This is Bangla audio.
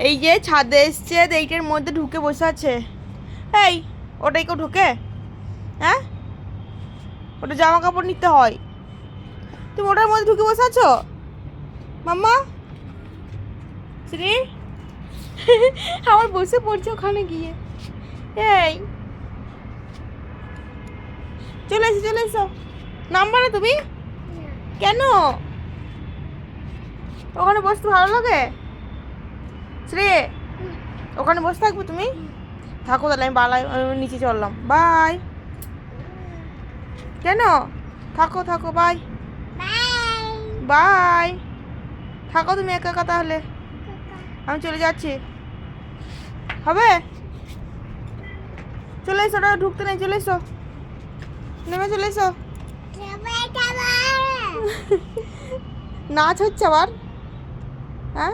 এই যে ছাদে এসছে, এইটার মধ্যে ঢুকে বসে আছে। এই ওটাই কেউ ঢুকে? হ্যাঁ, ওটা জামা কাপড় নিতে হয়। তুমি ওটার মধ্যে ঢুকে বসে আছো মাম্মা? শ্রী আমার বসে পড়ছে ওখানে গিয়ে। এই চলে এসো চলে এসো। নামবা না তুমি? কেন? ওখানে বসতে ভালো লাগে? শ্রী ওখানে বসে থাকবে তুমি? থাকো তাহলে, আমি নিচে চললাম। বাই। কেন? থাকো থাকো, বাই বাই। থাকো তুমি একা একা তাহলে, আমি চলে যাচ্ছি। হবে? চলে এসো, ওটা ঢুকতে নেই, চলে এসো, নেমে চলে এসো। নাচ হচ্ছে আবার? হ্যাঁ